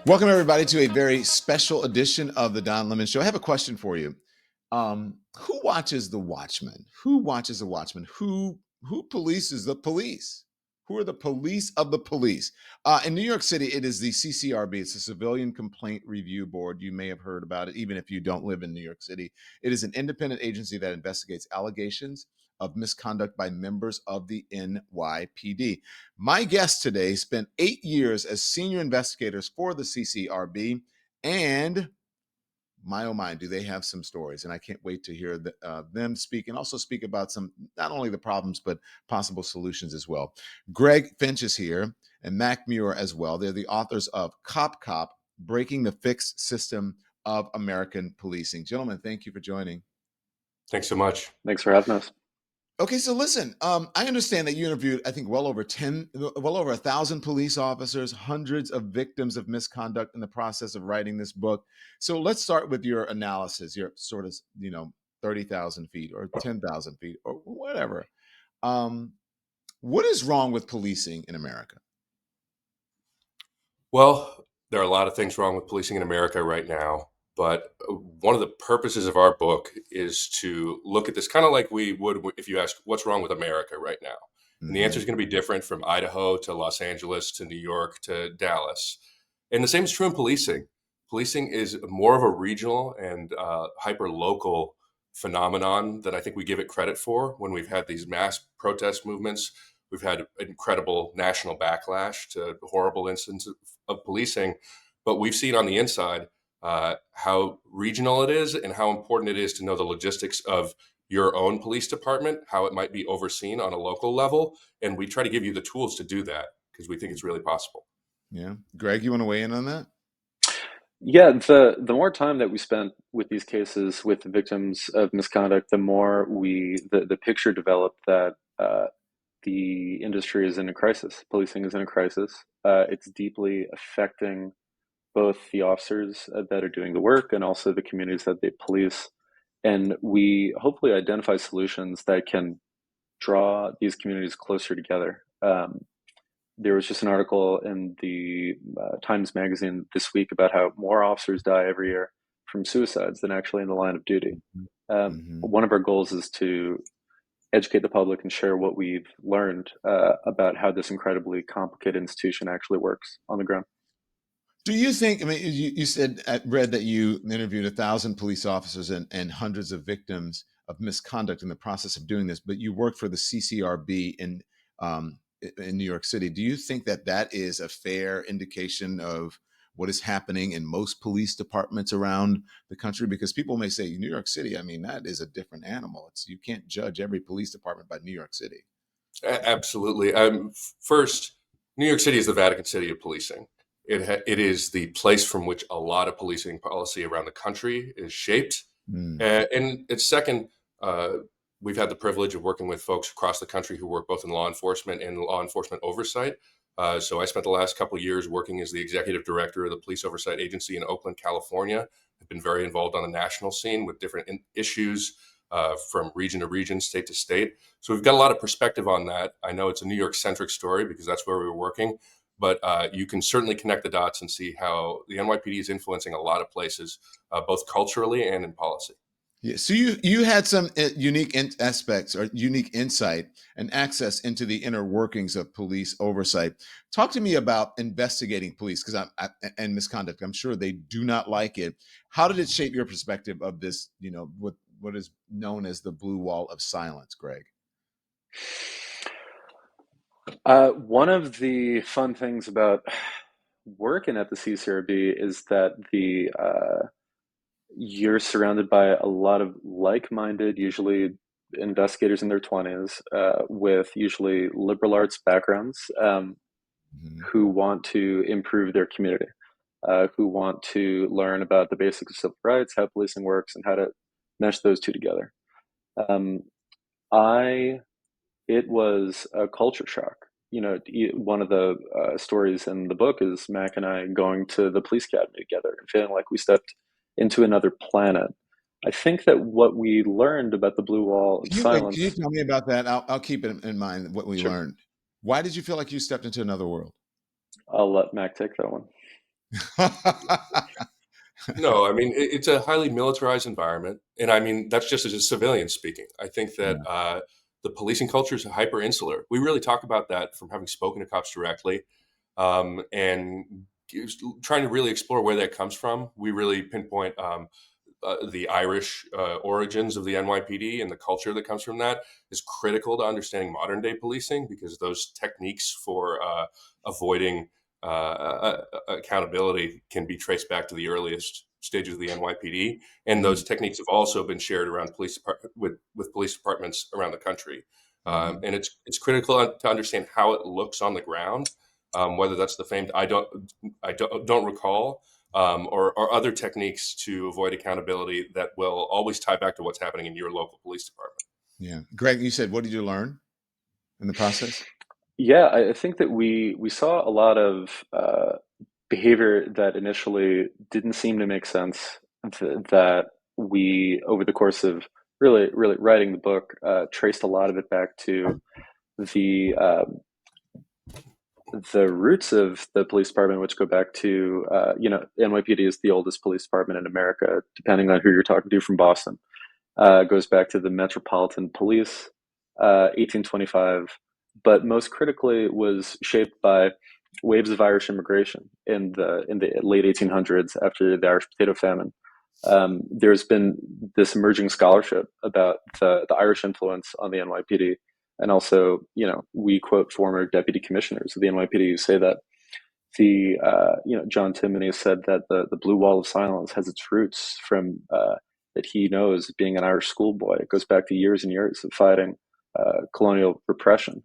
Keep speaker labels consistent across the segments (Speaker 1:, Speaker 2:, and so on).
Speaker 1: Welcome, everybody, to a very special edition of the Don Lemon Show. I have a question for you. Who watches The Watchmen? Who watches The Watchmen? Who polices the police? Who are the police of the police? In New York City, it is the CCRB. It's the Civilian Complaint Review Board. You may have heard about it, even if you don't live in New York City. It is an independent agency that investigates allegations of misconduct by members of the NYPD. My guest today spent 8 years as senior investigators for the CCRB, and my oh my, do they have some stories. And I can't wait to hear them speak and also speak about some, not only the problems, but possible solutions as well. Greg Finch is here and Mac Muir as well. They're the authors of Cop, Breaking the Fixed System of American Policing. Gentlemen, thank you for joining.
Speaker 2: Thanks so much.
Speaker 3: Thanks for having us.
Speaker 1: Okay, so listen, I understand that you interviewed, I think, well over 1,000 police officers, hundreds of victims of misconduct in the process of writing this book. So let's start with your analysis, your sort of, 30,000 feet or 10,000 feet or whatever. What is wrong with policing in America?
Speaker 2: Well, there are a lot of things wrong with policing in America right now. But one of the purposes of our book is to look at this kind of like we would if you ask what's wrong with America right now. And the answer is going to be different from Idaho to Los Angeles to New York to Dallas. And the same is true in policing. Policing is more of a regional and hyper-local phenomenon than I think we give it credit for. When we've had these mass protest movements, we've had incredible national backlash to horrible instances of policing. But we've seen on the inside how regional it is and how important it is to know the logistics of your own police department, how it might be overseen on a local level. And we try to give you the tools to do that because we think it's really possible.
Speaker 1: Yeah. Greg, you want to weigh in on that?
Speaker 3: Yeah, the more time that we spent with these cases with victims of misconduct, the more the picture developed that the industry is in a crisis. Policing is in a crisis. It's deeply affecting both the officers that are doing the work and also the communities that they police. And we hopefully identify solutions that can draw these communities closer together. There was just an article in the Times Magazine this week about how more officers die every year from suicides than actually in the line of duty. One of our goals is to educate the public and share what we've learned about how this incredibly complicated institution actually works on the ground.
Speaker 1: Do you think, I mean, you said, I read that you interviewed 1,000 police officers and hundreds of victims of misconduct in the process of doing this, but you worked for the CCRB in New York City. Do you think that that is a fair indication of what is happening in most police departments around the country? Because people may say, New York City, I mean, that is a different animal. You can't judge every police department by New York City.
Speaker 2: Absolutely. First, New York City is the Vatican City of policing. It is the place from which a lot of policing policy around the country is shaped. And it's second, we've had the privilege of working with folks across the country who work both in law enforcement and law enforcement oversight. So I spent the last couple of years working as the executive director of the Police Oversight Agency in Oakland, California. I've been very involved on the national scene with different issues from region to region, state to state. So we've got a lot of perspective on that. I know it's a New York-centric story because that's where we were working. But you can certainly connect the dots and see how the NYPD is influencing a lot of places, both culturally and in policy.
Speaker 1: Yeah. So you had some unique aspects or unique insight and access into the inner workings of police oversight. Talk to me about investigating police and misconduct. I'm sure they do not like it. How did it shape your perspective of this, what is known as the blue wall of silence, Greg?
Speaker 3: One of the fun things about working at the CCRB is that you're surrounded by a lot of like-minded, usually investigators in their 20s, with usually liberal arts backgrounds, who want to improve their community, who want to learn about the basics of civil rights, how policing works, and how to mesh those two together. It was a culture shock. One of the stories in the book is Mac and I going to the police academy together and feeling like we stepped into another planet. I think that what we learned about the blue wall of silence.
Speaker 1: Can you tell me about that? I'll keep it in mind, what we learned. Why did you feel like you stepped into another world?
Speaker 3: I'll let Mac take that one.
Speaker 2: No, I mean, it's a highly militarized environment. And I mean, that's just as a civilian speaking. I think that
Speaker 1: Yeah.
Speaker 2: the policing culture is hyper insular. We really talk about that from having spoken to cops directly, and trying to really explore where that comes from. We really pinpoint the Irish origins of the NYPD and the culture that comes from that is critical to understanding modern day policing, because those techniques for avoiding accountability can be traced back to the earliest stages of the NYPD, and those techniques have also been shared around with police departments around the country.
Speaker 1: Mhm.
Speaker 2: And it's critical to understand how it looks on the ground, whether that's the famed I don't recall, or other techniques to avoid accountability that will always tie back to what's happening in your local police department.
Speaker 1: Yeah. Greg, you said, what did you learn in the process?
Speaker 3: Yeah, I think that we saw a lot of behavior that initially didn't seem to make sense. That we, over the course of really writing the book, traced a lot of it back to the the roots of the police department, which go back to NYPD is the oldest police department in America, depending on who you're talking to from Boston. Goes back to the Metropolitan Police, 1825, but most critically was shaped by waves of Irish immigration in the late 1800s after the Irish potato famine. There's been this emerging scholarship about the Irish influence on the NYPD, and also, we quote former deputy commissioners of the NYPD who say that John Timoney said that the blue wall of silence has its roots from that he knows being an Irish schoolboy. It goes back to years and years of fighting colonial repression.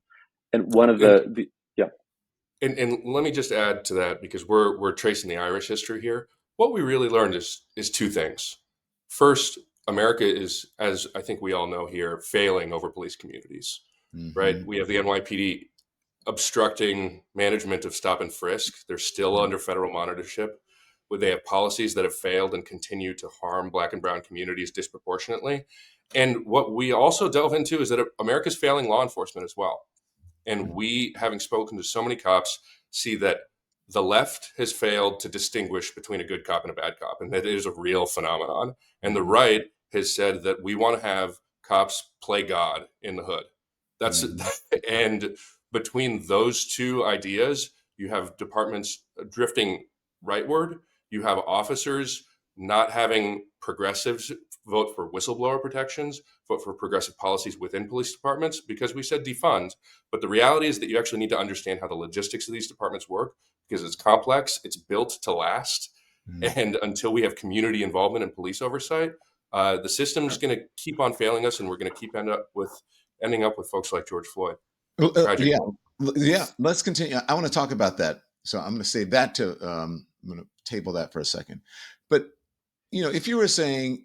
Speaker 3: And one of
Speaker 2: And
Speaker 3: the yeah.
Speaker 2: and let me just add to that, because we're tracing the Irish history here. What we really learned is two things. First, America is, as I think we all know here, failing over police communities. Right?
Speaker 1: Hmm.
Speaker 2: We have the NYPD obstructing management of stop and frisk. They're still
Speaker 1: Yeah.
Speaker 2: under federal monitorship. Where they have policies that have failed and continue to harm Black and Brown communities disproportionately. And what we also delve into is that America's failing law enforcement as well. And we, having spoken to so many cops, see that the left has failed to distinguish between a good cop and a bad cop, and that is a real phenomenon. And the
Speaker 1: Mhm.
Speaker 2: right has said that we want to have cops play God in the hood. That's
Speaker 1: Mhm.
Speaker 2: and between those two ideas, you have departments drifting rightward. You have officers not having progressives vote for whistleblower protections, vote for progressive policies within police departments, because we said defund. But the reality is that you actually need to understand how the logistics of these departments work, because it's complex, it's built to last.
Speaker 1: Mhm.
Speaker 2: And until we have community involvement and police oversight, the system's going to keep on failing us, and we're going to keep ending up with folks like George Floyd.
Speaker 1: Yeah,
Speaker 2: Tragically.
Speaker 1: yeah. Let's continue. I want to talk about that. So I'm going to say that to. I'm going to table that for a second. But if you were saying,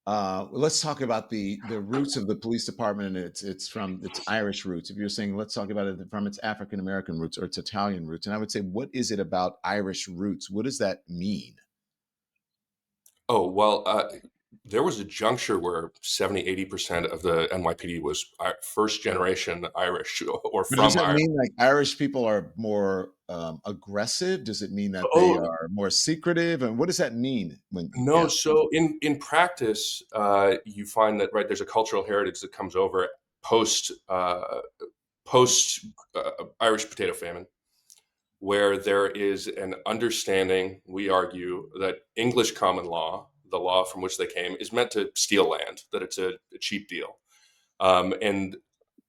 Speaker 1: let's talk about the roots of the police department, and it's from its Irish roots. If you're saying, let's talk about it from its African American roots or its Italian roots, and I would say, what is it about Irish roots? What does that mean?
Speaker 2: Oh, well, there was a juncture where 70-80% of the NYPD was first generation Irish or
Speaker 1: But does
Speaker 2: from
Speaker 1: that
Speaker 2: Ireland.
Speaker 1: mean like Irish people are more aggressive? Does it mean that they
Speaker 2: Oh,
Speaker 1: are more secretive? And what does that mean when?
Speaker 2: no.
Speaker 1: Yeah.
Speaker 2: So in practice, you find that, right, there's a cultural heritage that comes over post post Irish potato famine, where there is an understanding, we argue, that English common law, the law from which they came, is meant to steal land, that it's a cheap deal. And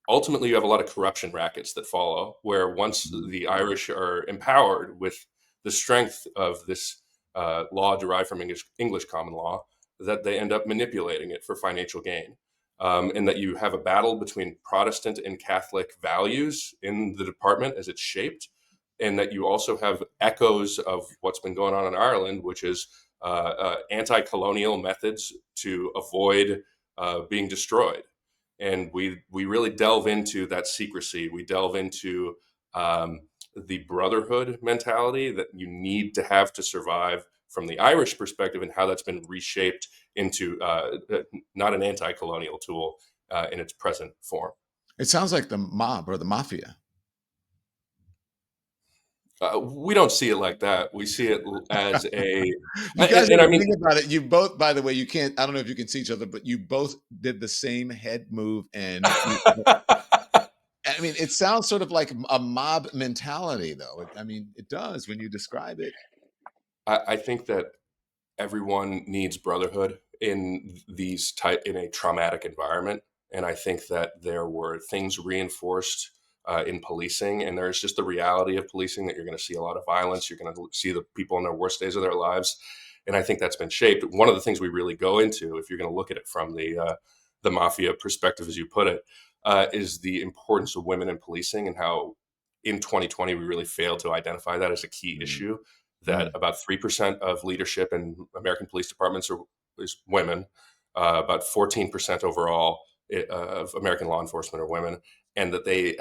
Speaker 2: ultimately, you have a lot of corruption rackets that follow, where once
Speaker 1: Mhm.
Speaker 2: the Irish are empowered with the strength of this law derived from English common law, that they end up manipulating it for financial gain. And that you have a battle between Protestant and Catholic values in the department as it's shaped, and that you also have echoes of what's been going on in Ireland, which is anti-colonial methods to avoid being destroyed. And we really delve into that secrecy. We delve into the brotherhood mentality that you need to have to survive from the Irish perspective, and how that's been reshaped into not an anti-colonial tool in its present form.
Speaker 1: It sounds like the mob or the mafia.
Speaker 2: We don't see it like that. We see it as a,
Speaker 1: You guys
Speaker 2: and
Speaker 1: are
Speaker 2: I
Speaker 1: the
Speaker 2: mean,
Speaker 1: thing about it. You both, by the way, you can't. I don't know if you can see each other, but you both did the same head move, and I mean, it sounds sort of like a mob mentality, though. I mean, it does when you describe it.
Speaker 2: I think that everyone needs brotherhood in in a traumatic environment, and I think that there were things reinforced in policing, and there's just the reality of policing that you're going to see a lot of violence. You're going to see the people in their worst days of their lives, and I think that's been shaped. One of the things we really go into, if you're going to look at it from the mafia perspective, as you put it, is the importance of women in policing and how in 2020 we really failed to identify that as a key
Speaker 1: Mm,
Speaker 2: issue. That
Speaker 1: mm,
Speaker 2: about 3% of leadership in American police departments is women. About 14% overall of American law enforcement are women, and that they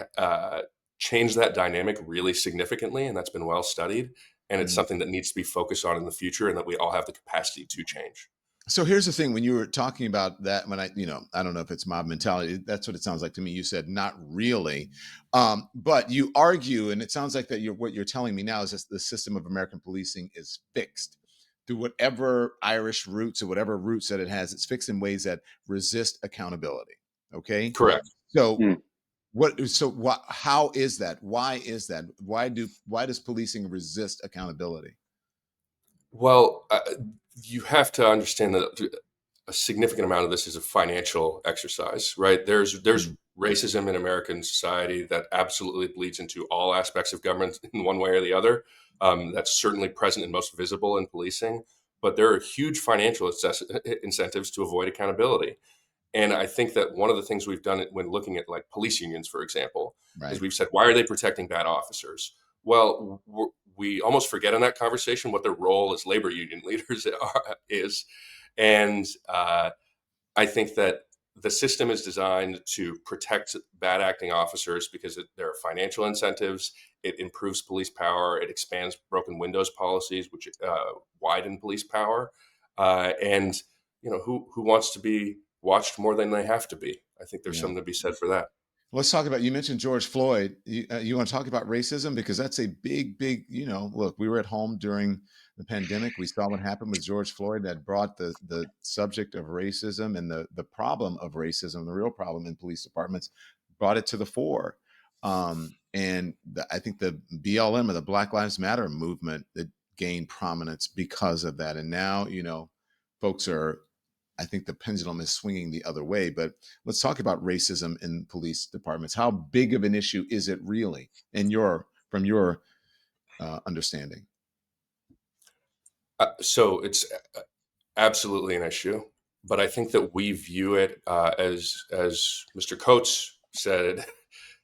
Speaker 2: changed that dynamic really significantly, and that's been well studied. And it's
Speaker 1: mm.
Speaker 2: something that needs to be focused on in the future, and that we all have the capacity to change.
Speaker 1: So here's the thing: when you were talking about that, when I don't know if it's mob mentality. That's what it sounds like to me. You said not really, but you argue, and it sounds like that what you're telling me now is that the system of American policing is fixed through whatever Irish roots or whatever roots that it has. It's fixed in ways that resist accountability. Okay,
Speaker 2: Correct.
Speaker 1: so
Speaker 3: Mm.
Speaker 1: what? So what? How is that? Why is that? Why does policing resist accountability?
Speaker 2: Well, you have to understand that a significant amount of this is a financial exercise, right? There's
Speaker 1: Mm,
Speaker 2: racism in American society that absolutely bleeds into all aspects of government in one way or the other. That's certainly present and most visible in policing, but there are huge financial incentives to avoid accountability. And I think that one of the things we've done when looking at like police unions, for example, is
Speaker 1: right.
Speaker 2: we've said, why are they protecting bad officers? Well, we almost forget in that conversation what their role as labor union leaders is. And I think that the system is designed to protect bad acting officers because there are financial incentives. It improves police power. It expands broken windows policies, which widen police power. And who wants to be watched more than they have to be? I think there's
Speaker 1: Yeah.
Speaker 2: something to be said for that.
Speaker 1: Let's talk about, you mentioned George Floyd. You want to talk about racism? Because that's a big, look, we were at home during the pandemic. We saw what happened with George Floyd that brought the subject of racism and the problem of racism, the real problem in police departments, brought it to the fore. And I think the BLM or the Black Lives Matter movement that gained prominence because of that. And now, folks are, I think the pendulum is swinging the other way. But let's talk about racism in police departments. How big of an issue is it really, from your understanding?
Speaker 2: So it's absolutely an issue, but I think that we view it as Mr. Coates said,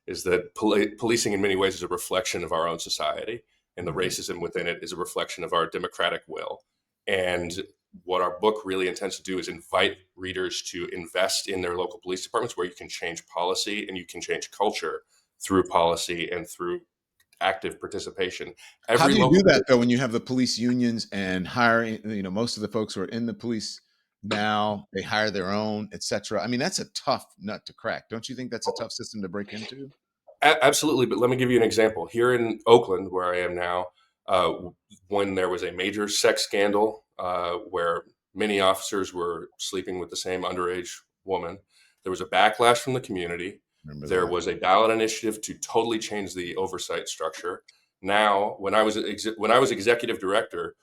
Speaker 2: is that policing in many ways is a reflection of our own society, and the
Speaker 1: Mhm.
Speaker 2: racism within it is a reflection of our democratic will. And what our book really intends to do is invite readers to invest in their local police departments, where you can change policy and you can change culture through policy and through active participation.
Speaker 1: How
Speaker 2: Every
Speaker 1: do you do
Speaker 2: local
Speaker 1: that though when you have the police unions and hiring? Most of the folks who are in the police now, they hire their own, et cetera. I mean, that's a tough nut to crack. Don't you think that's a tough system to break into?
Speaker 2: Absolutely, but let me give you an example. Here in Oakland, where I am now, when there was a major sex scandal where many officers were sleeping with the same underage woman, there was a backlash from the community.
Speaker 1: Remember
Speaker 2: There
Speaker 1: that?
Speaker 2: was a ballot initiative to totally change the oversight structure. Now, when I was executive director,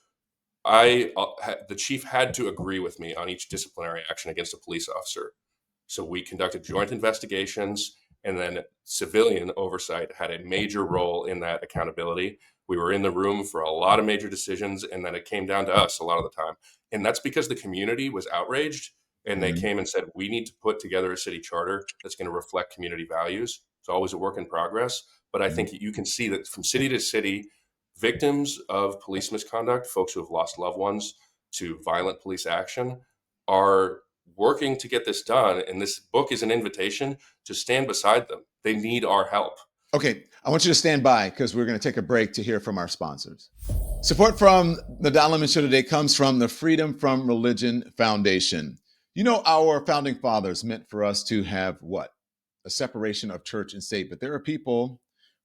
Speaker 2: the chief had to agree with me on each disciplinary action against a police officer. So we conducted joint investigations, and then civilian oversight had a major role in that accountability. We were in the room for a lot of major decisions, and then it came down to us a lot of the time. And that's because the community was outraged, and they
Speaker 1: Mhm.
Speaker 2: came and said, we need to put together a city charter that's going to reflect community values. It's always a work in progress. But I
Speaker 1: Mhm.
Speaker 2: think you can see that from city to city, victims of police misconduct, folks who have lost loved ones to violent police action, are working to get this done. And this book is an invitation to stand beside them. They need our help.
Speaker 1: Okay, I want you to stand by because we're going to take a break to hear from our sponsors. Support from the Don Lemon Show today comes from the Freedom from Religion Foundation. Our founding fathers meant for us to have what? A separation of church and state. But there are people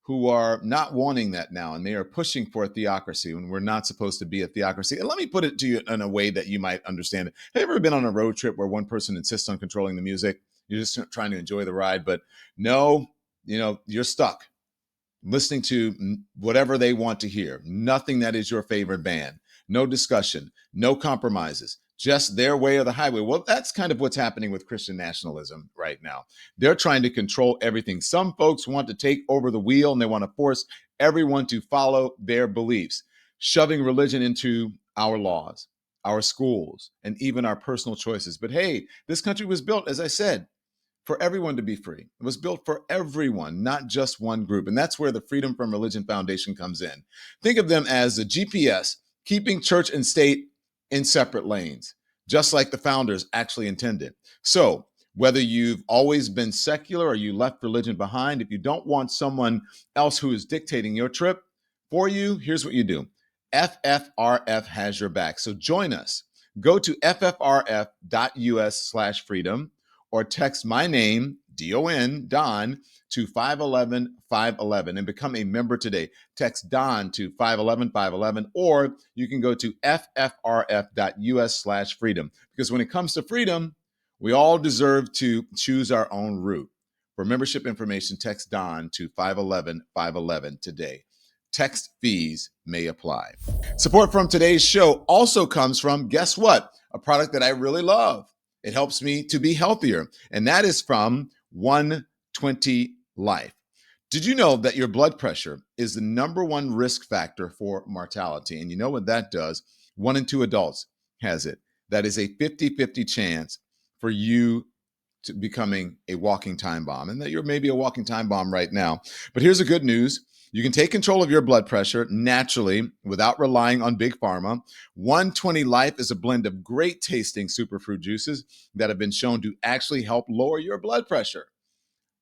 Speaker 1: who are not wanting that now, and they are pushing for a theocracy when we're not supposed to be a theocracy. And let me put it to you in a way that you might understand it. Have you ever been on a road trip where one person insists on controlling the music? You're just trying to enjoy the ride, but no, you're stuck listening to whatever they want to hear. Nothing that is your favorite band. No discussion, no compromises, just their way or the highway. Well, that's kind of what's happening with Christian nationalism right now. They're trying to control everything. Some folks want to take over the wheel and they want to force everyone to follow their beliefs, shoving religion into our laws, our schools, and even our personal choices. But hey, this country was built, as I said, for everyone to be free. It was built for everyone, not just one group. And that's where the Freedom from Religion Foundation comes in. Think of them as a GPS, keeping church and state in separate lanes, just like the founders actually intended. So whether you've always been secular or you left religion behind, if you don't want someone else who is dictating your trip for you, here's what you do. FFRF has your back. So join us. Go to ffrf.us/freedom or text my name, Don, to 511-511 and become a member today. Text Don to 511-511, or you can go to ffrf.us/freedom. Because when it comes to freedom, we all deserve to choose our own route. For membership information, text Don to 511-511 today. Text fees may apply. Support from today's show also comes from, guess what? A product that I really love. It helps me to be healthier, and that is from 120 Life. Did you know that your blood pressure is the number one risk factor for mortality? And you know what that does? 1 in 2 adults has it. That is a 50-50 chance for you to becoming a walking time bomb, and that you're maybe a walking time bomb right now. But here's the good news. You can take control of your blood pressure naturally without relying on Big Pharma. 120 Life is a blend of great tasting superfruit juices that have been shown to actually help lower your blood pressure.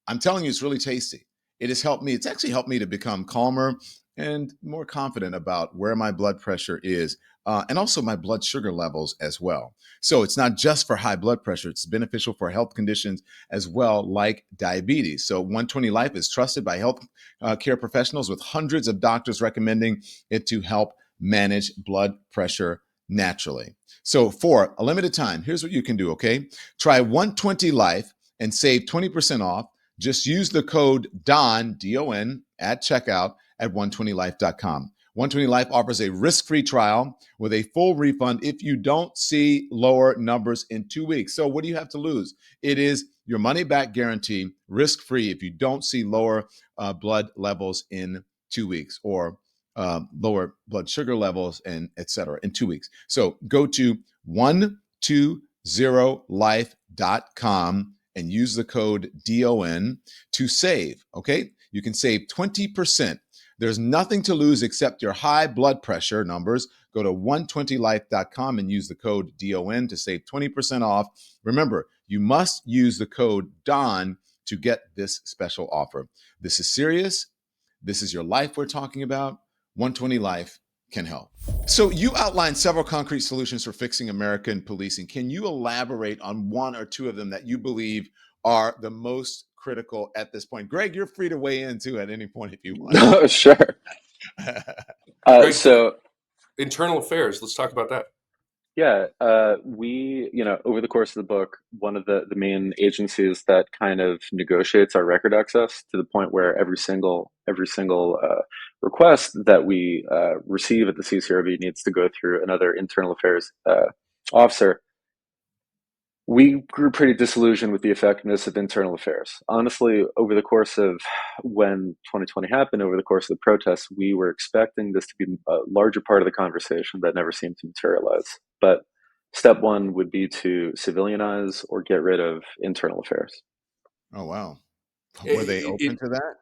Speaker 1: I'm telling you, it's really tasty. It has helped me. It's actually helped me to become calmer and more confident about where my blood pressure is, and also my blood sugar levels as well. So it's not just for high blood pressure. It's beneficial for health conditions as well, like diabetes. So 120 Life is trusted by health care professionals, with hundreds of doctors recommending it to help manage blood pressure naturally. So for a limited time, here's what you can do, okay? Try 120 Life and save 20% off. Just use the code DON, D-O-N, at checkout at 120life.com. 120 Life offers a risk-free trial with a full refund if you don't see lower numbers in 2 weeks. So what do you have to lose? It is your money-back guarantee, risk-free, if you don't see lower blood levels in 2 weeks, or lower blood sugar levels, and et cetera, in 2 weeks. So go to 120life.com and use the code DON to save, okay? You can save 20%. There's nothing to lose except your high blood pressure numbers. Go to 120life.com and use the code DON to save 20% off. Remember, you must use the code DON to get this special offer. This is serious. This is your life we're talking about. 120 Life can help. So you outlined several concrete solutions for fixing American policing. Can you elaborate on one or two of them that you believe are the most critical at this point? Greg, you're free to weigh in too at any point if you want.
Speaker 3: No, sure.
Speaker 2: Greg,
Speaker 3: So
Speaker 2: internal affairs. Let's talk about that.
Speaker 3: yeah, we, over the course of the book, one of the main agencies that kind of negotiates our record access, to the point where every single request that we receive at the CCRB needs to go through another internal affairs officer. We grew pretty disillusioned with the effectiveness of internal affairs. Honestly, over the course of when 2020 happened, over the course of the protests, we were expecting this to be a larger part of the conversation that never seemed to materialize. But step one would be to civilianize or get rid of internal affairs.
Speaker 1: Oh, wow. Were they open to that?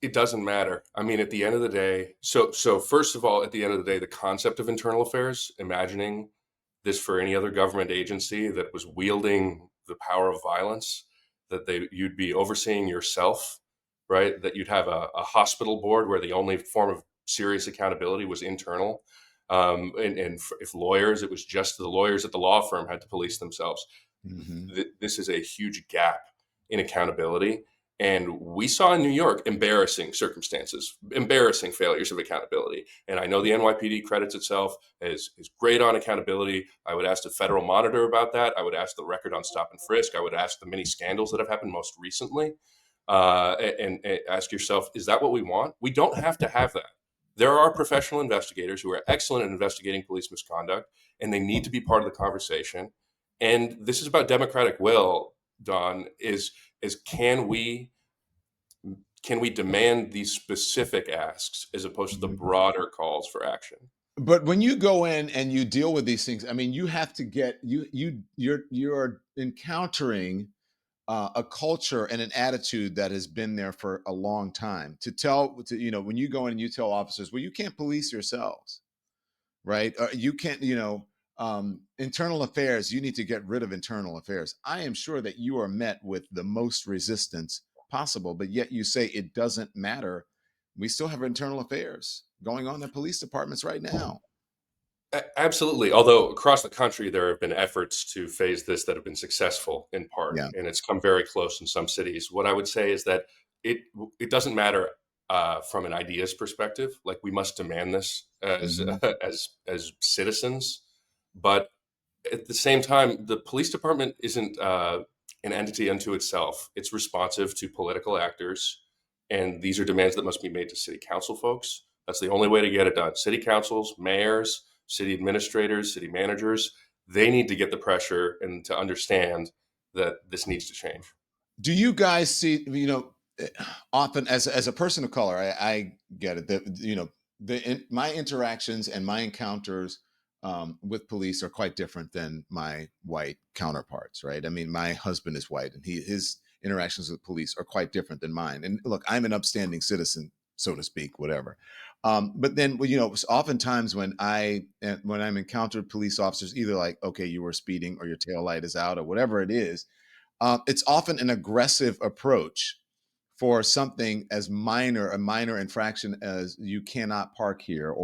Speaker 2: It doesn't matter. I mean, at the end of the day, so first of all, at the end of the day, the concept of internal affairs, imagining this for any other government agency that was wielding the power of violence, that you'd be overseeing yourself, right? That you'd have a hospital board where the only form of serious accountability was internal. If lawyers, it was just the lawyers at the law firm had to police themselves.
Speaker 1: Mm-hmm.
Speaker 2: This is a huge gap in accountability. And we saw in New York embarrassing circumstances, embarrassing failures of accountability. And I know the NYPD credits itself as great on accountability. I would ask the federal monitor about that. I would ask the record on stop and frisk. I would ask the many scandals that have happened most recently, and ask yourself, is that what we want? We don't have to have that. There are professional investigators who are excellent at investigating police misconduct, and they need to be part of the conversation. And this is about democratic will, Don, is can we demand these specific asks as opposed to the broader calls for action?
Speaker 1: But when you go in and you deal with these things, I mean, you have to get you're encountering a culture and an attitude that has been there for a long time. When you go in and you tell officers, well, you can't police yourselves, right? You can't, internal affairs, you need to get rid of internal affairs. I am sure that you are met with the most resistance possible, but yet you say it doesn't matter. We still have internal affairs going on in police departments right now.
Speaker 2: Absolutely. Although across the country, there have been efforts to phase this that have been successful in part,
Speaker 1: Yeah.
Speaker 2: and it's come very close in some cities. What I would say is that it doesn't matter from an ideas perspective. Like, we must demand this as as citizens, but at the same time, the police department isn't an entity unto itself. It's responsive to political actors, and these are demands that must be made to city council folks. That's the only way to get it done. City councils, mayors, city administrators, city managers, they need to get the pressure and to understand that this needs to change.
Speaker 1: Do you guys see, often as a person of color, I get it that, my interactions and my encounters with police are quite different than my white counterparts, right? I mean, my husband is white, and his interactions with police are quite different than mine. And look, I'm an upstanding citizen, so to speak, whatever. But then, oftentimes when I'm encountered police officers, either like, okay, you were speeding, or your tail light is out, or whatever it is, it's often an aggressive approach for something as a minor infraction as you cannot park here,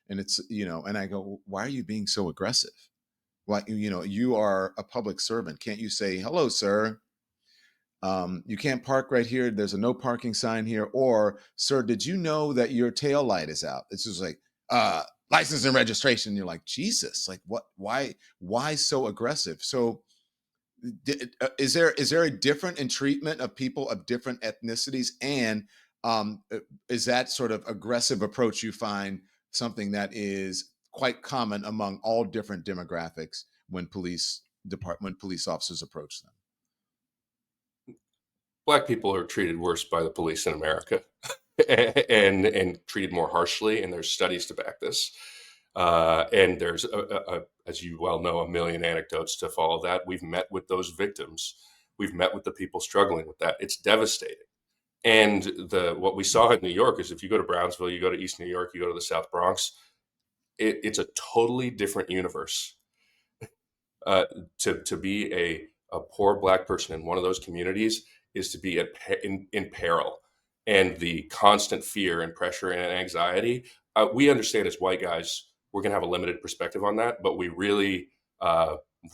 Speaker 1: and it's, and I go, why are you being so aggressive? Like, you are a public servant. Can't you say, hello, sir? You can't park right here. There's a no parking sign here. Or, sir, did you know that your tail light is out? It's just like, license and registration. You're like, Jesus, like, what, why so aggressive? So is there a different in treatment of people of different ethnicities, and is that sort of aggressive approach you find something that is quite common among all different demographics when police officers approach them?
Speaker 2: Black people are treated worse by the police in America, and treated more harshly, and there's studies to back this. And there's, as you well know, a million anecdotes to follow that. We've met with those victims. We've met with the people struggling with that. It's devastating. And what we saw in New York is, if you go to Brownsville, you go to East New York, you go to the South Bronx, it's a totally different universe. To be a poor Black person in one of those communities is to be in peril, and the constant fear and pressure and anxiety. We understand as white guys, we're going to have a limited perspective on that, but we really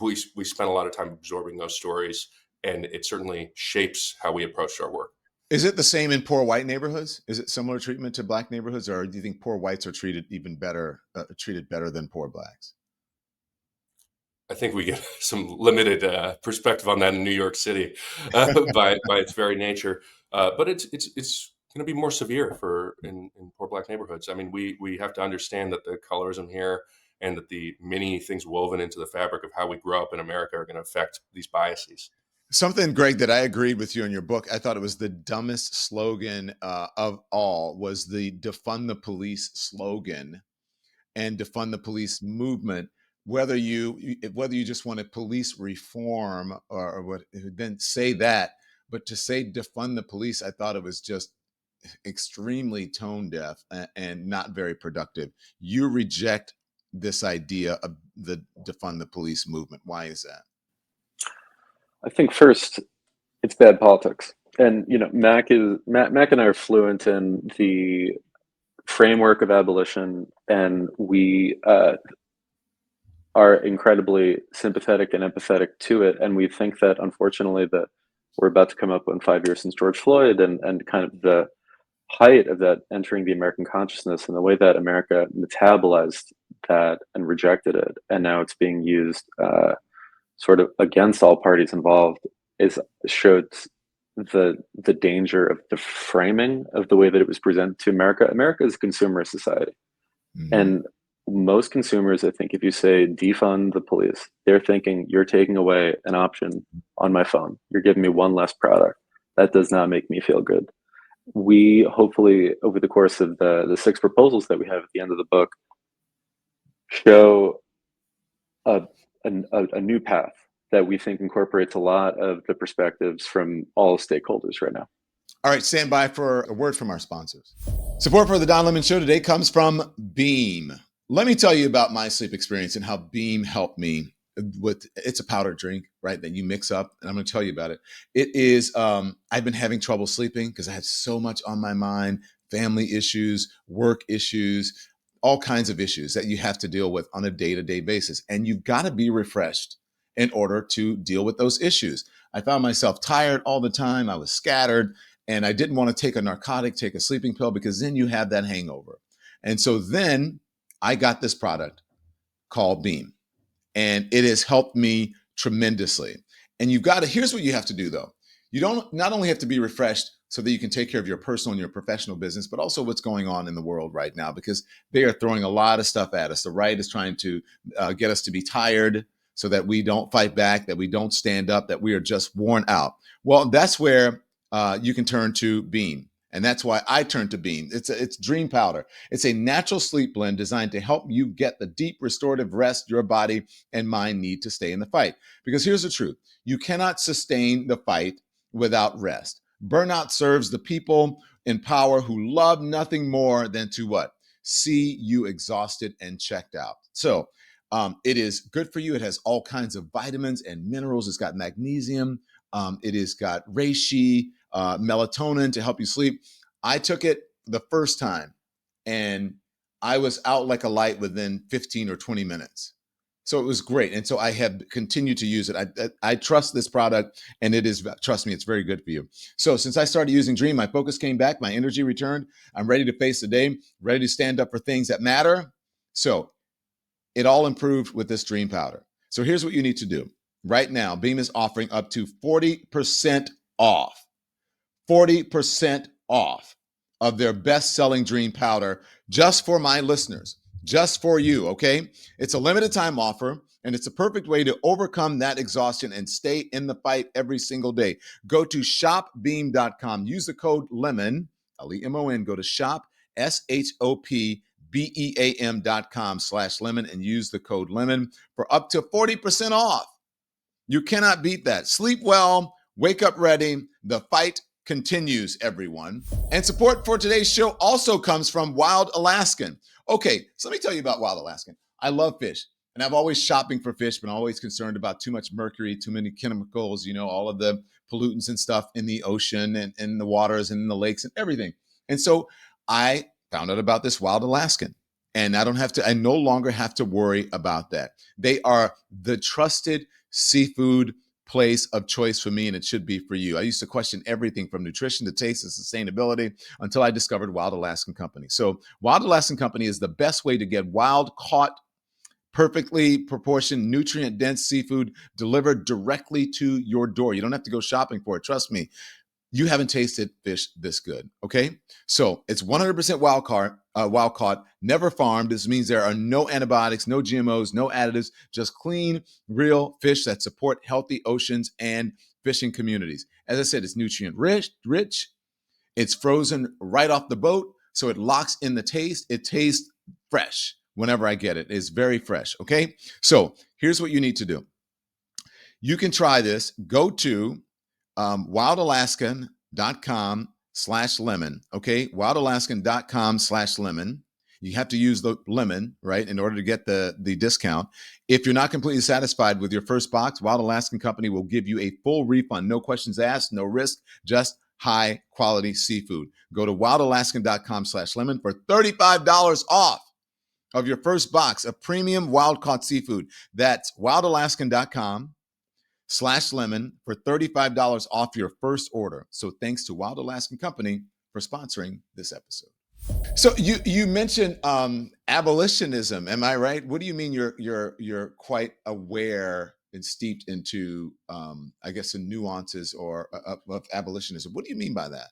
Speaker 2: we spend a lot of time absorbing those stories, and it certainly shapes how we approach our work.
Speaker 1: Is it the same in poor white neighborhoods? Is it similar treatment to Black neighborhoods, or do you think poor whites are treated even better, treated better than poor Blacks?
Speaker 2: I think we get some limited perspective on that in New York City by its very nature. But it's going to be more severe in poor Black neighborhoods. I mean, we have to understand that the colorism here, and that the many things woven into the fabric of how we grow up in America, are going to affect these biases.
Speaker 1: Something, Greg, that I agreed with you in your book, I thought it was the dumbest slogan of all, was the Defund the Police slogan and Defund the Police movement. Whether you just wanted police reform or what, then say that, but to say Defund the Police, I thought it was just extremely tone deaf and not very productive. You reject this idea of the Defund the Police movement. Why is that?
Speaker 3: I think first, it's bad politics. And Mac and I are fluent in the framework of abolition, and we are incredibly sympathetic and empathetic to it. And we think that, unfortunately, We're about to come up on 5 years since George Floyd, and kind of the height of that entering the American consciousness and the way that America metabolized that and rejected it, and now it's being used sort of against all parties involved, is showed the danger of the framing of the way that it was presented to America. America is a consumer society, and most consumers, I think, if you say defund the police, they're thinking you're taking away an option on my phone. You're giving me one less product. That does not make me feel good. We hopefully, over the course of the 6 proposals that we have at the end of the book, show a new path that we think incorporates a lot of the perspectives from all stakeholders right now.
Speaker 1: All right, stand by for a word from our sponsors. Support for the Don Lemon Show today comes from Beam. Let me tell you about my sleep experience and how Beam helped me with. It's a powder drink, right, that you mix up, and I'm going to tell you about it. It is, I've been having trouble sleeping because I had so much on my mind, family issues, work issues, all kinds of issues that you have to deal with on a day-to-day basis. And you've got to be refreshed in order to deal with those issues. I found myself tired all the time. I was scattered, and I didn't want to take a narcotic, take a sleeping pill, because then you have that hangover. And so then I got this product called Beam, and it has helped me tremendously. And here's what you have to do though. You don't not only have to be refreshed so that you can take care of your personal and your professional business, but also what's going on in the world right now, because they are throwing a lot of stuff at us. The right is trying to get us to be tired so that we don't fight back, that we don't stand up, that we are just worn out. Well, that's where you can turn to Beam. And that's why I turned to Beam. It's Dream Powder. It's a natural sleep blend designed to help you get the deep restorative rest your body and mind need to stay in the fight. Because here's the truth. You cannot sustain the fight without rest. Burnout serves the people in power who love nothing more than to what? See you exhausted and checked out. So it is good for you. It has all kinds of vitamins and minerals. It's got magnesium. It has got reishi, melatonin to help you sleep. I took it the first time and I was out like a light within 15 or 20 minutes. So it was great. And so I have continued to use it. I trust this product, and it is, trust me, it's very good for you. So since I started using Dream, my focus came back, my energy returned. I'm ready to face the day, ready to stand up for things that matter. So it all improved with this Dream Powder. So here's what you need to do. Right now, Beam is offering up to 40% off. 40% off of their best-selling Dream Powder just for my listeners, just for you, okay? It's a limited time offer, and it's a perfect way to overcome that exhaustion and stay in the fight every single day. Go to shopbeam.com. Use the code LEMON, L-E-M-O-N. Go to shop, SHOPBEAM.com/lemon, and use the code LEMON for up to 40% off. You cannot beat that. Sleep well, wake up ready. The fight continues, everyone. And support for today's show also comes from Wild Alaskan. Okay, so let me tell you about Wild Alaskan. I love fish, and I'm always shopping for fish, but I'm always concerned about too much mercury, too many chemicals, all of the pollutants and stuff in the ocean and in the waters and in the lakes and everything. And so I found out about this Wild Alaskan, and I no longer have to worry about that. They are the trusted seafood place of choice for me, and it should be for you. I used to question everything from nutrition to taste and sustainability until I discovered Wild Alaskan Company. So Wild Alaskan Company is the best way to get wild caught, perfectly proportioned, nutrient-dense seafood delivered directly to your door. You don't have to go shopping for it. Trust me, you haven't tasted fish this good, okay? So it's 100% wild caught, never farmed. This means there are no antibiotics, no GMOs, no additives, just clean, real fish that support healthy oceans and fishing communities. As I said, it's nutrient rich. It's frozen right off the boat, so it locks in the taste. It tastes fresh whenever I get it. It's very fresh, okay? So here's what you need to do. You can try this. Go to wildalaskan.com/lemon. Okay. wildalaskan.com/lemon. You have to use the lemon, right, in order to get the discount. If you're not completely satisfied with your first box, Wild Alaskan Company will give you a full refund. No questions asked, no risk, just high quality seafood. Go to wildalaskan.com/lemon for $35 off of your first box of premium wild caught seafood. That's wildalaskan.com. /lemon for $35 off your first order. So thanks to Wild Alaskan Company for sponsoring this episode. So you mentioned abolitionism. Am I right? What do you mean you're quite aware and steeped into I guess the nuances or of abolitionism? What do you mean by that?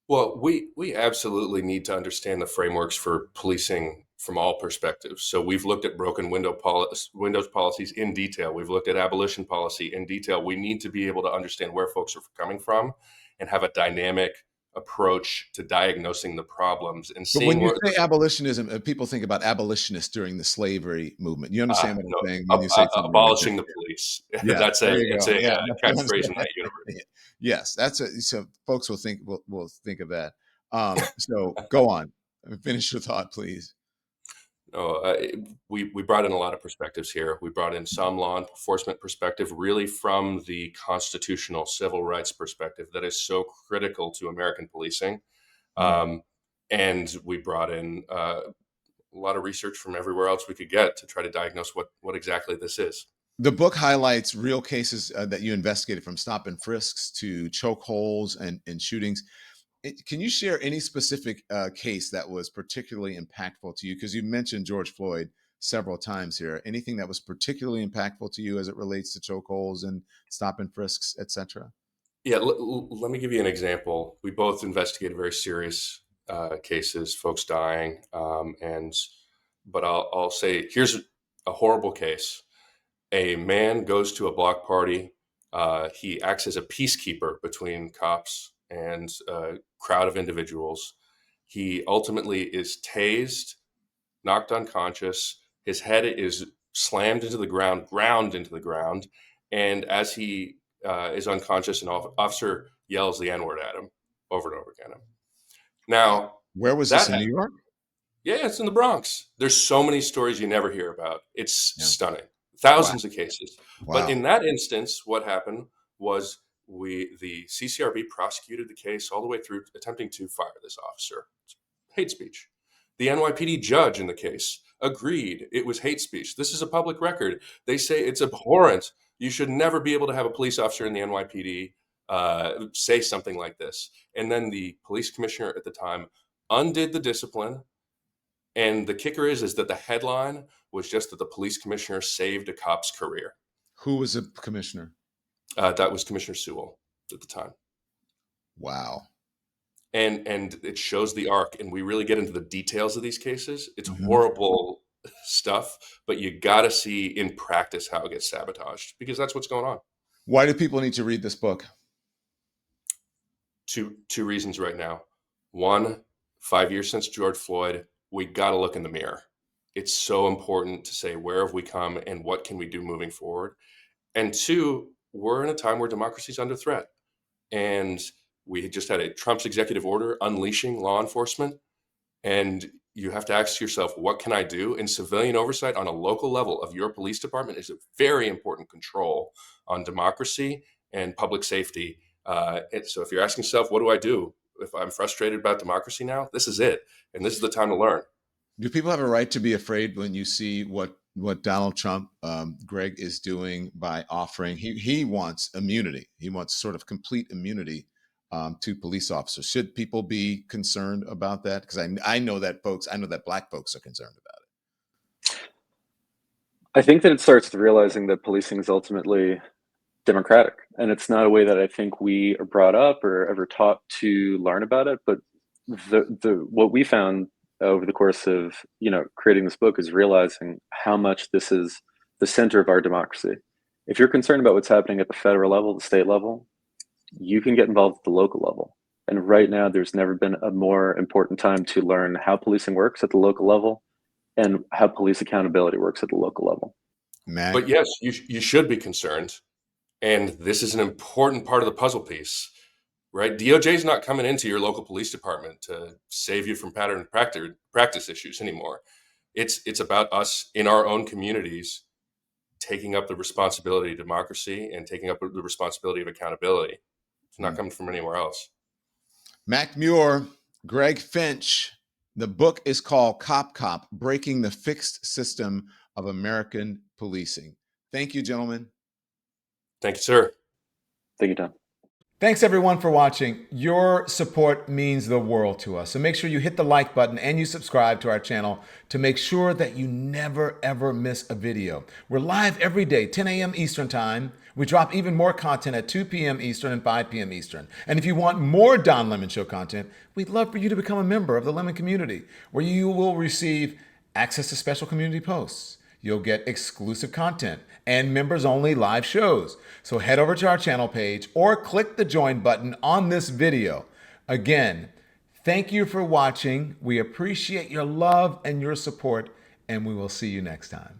Speaker 2: Well, we absolutely need to understand the frameworks for policing from all perspectives. So we've looked at broken windows policies in detail. We've looked at abolition policy in detail. We need to be able to understand where folks are coming from and have a dynamic approach to diagnosing the problems and
Speaker 1: But when
Speaker 2: seeing
Speaker 1: you
Speaker 2: what
Speaker 1: say abolitionism, people think about abolitionists during the slavery movement. You understand what I'm saying when you say something like that?
Speaker 2: abolishing the police.
Speaker 1: Yeah,
Speaker 2: That's
Speaker 1: there you
Speaker 2: it's
Speaker 1: go.
Speaker 2: a
Speaker 1: Yeah, that's what I'm
Speaker 2: catchphrase in
Speaker 1: saying.
Speaker 2: that universe.
Speaker 1: Yes, that's so folks will think of that. So go on, finish your thought, please.
Speaker 2: No, we brought in a lot of perspectives here. We brought in some law enforcement perspective, really from the constitutional civil rights perspective that is so critical to American policing. And we brought in a lot of research from everywhere else we could get to try to diagnose what exactly this is.
Speaker 1: The book highlights real cases that you investigated, from stop and frisks to chokeholds and shootings. Can you share any specific case that was particularly impactful to you? Because you mentioned George Floyd several times here. Anything that was particularly impactful to you as it relates to chokeholds and stop and frisks, et cetera?
Speaker 2: Yeah, let me give you an example. We both investigated very serious cases, folks dying, but I'll say here's a horrible case. A man goes to a block party. He acts as a peacekeeper between cops and a crowd of individuals. He ultimately is tased, knocked unconscious. His head is slammed into the ground, ground into the ground. And as he is unconscious, an officer yells the N word at him over and over again. Now,
Speaker 1: Where was
Speaker 2: that
Speaker 1: this, in New York?
Speaker 2: yeah, it's in the Bronx. There's so many stories you never hear about. It's stunning.
Speaker 1: Wow.
Speaker 2: Thousands of cases. But
Speaker 1: Wow.
Speaker 2: in that instance, what happened was the CCRB prosecuted the case all the way through, attempting to fire this officer. Hate speech. The NYPD judge in the case agreed it was hate speech. This is a public record. They say it's abhorrent. You should never be able to have a police officer in the NYPD say something like this. And then the police commissioner at the time undid the discipline. And the kicker is that the headline was just that the police commissioner saved a cop's career.
Speaker 1: Who was the commissioner?
Speaker 2: That was Commissioner Sewell at the time.
Speaker 1: Wow.
Speaker 2: And it shows the arc, and we really get into the details of these cases. It's horrible stuff, but you got to see in practice how it gets sabotaged, because that's what's going on.
Speaker 1: Why do people need to read this book?
Speaker 2: Two reasons right now. One, 5 years since George Floyd, we got to look in the mirror. It's so important to say, where have we come and what can we do moving forward? And two, we're in a time where democracy is under threat. And we just had a Trump's executive order unleashing law enforcement. And you have to ask yourself, what can I do? And civilian oversight on a local level of your police department is a very important control on democracy and public safety. And so if you're asking yourself, what do I do if I'm frustrated about democracy now? This is it. And this is the time to learn.
Speaker 1: Do people have a right to be afraid when you see what Donald Trump, Greg, is doing by offering? He wants immunity. He wants sort of complete immunity to police officers. Should people be concerned about that? Because I know that Black folks are concerned about it.
Speaker 3: I think that it starts with realizing that policing is ultimately democratic, and it's not a way that I think we are brought up or ever taught to learn about it. But what we found over the course of creating this book is realizing how much this is the center of our democracy. If you're concerned about what's happening at the federal level, the state level, you can get involved at the local level. And right now, there's never been a more important time to learn how policing works at the local level and how police accountability works at the local level.
Speaker 1: Mac?
Speaker 2: But yes, you should be concerned. And this is an important part of the puzzle piece, right? DOJ is not coming into your local police department to save you from pattern practice issues anymore. It's about us in our own communities taking up the responsibility of democracy and taking up the responsibility of accountability. It's not coming from anywhere else.
Speaker 1: Mac Muir, Greg Finch. The book is called Cop, Breaking the Fixed System of American Policing. Thank you, gentlemen.
Speaker 2: Thank you, sir.
Speaker 3: Thank you, Tom.
Speaker 1: Thanks everyone for watching. Your support means the world to us. So make sure you hit the like button and you subscribe to our channel to make sure that you never ever miss a video. We're live every day, 10 a.m. Eastern time. We drop even more content at 2 p.m. Eastern and 5 p.m. Eastern. And if you want more Don Lemon Show content, we'd love for you to become a member of the Lemon community, where you will receive access to special community posts. You'll get exclusive content and members-only live shows. So head over to our channel page or click the join button on this video. Again, thank you for watching. We appreciate your love and your support, and we will see you next time.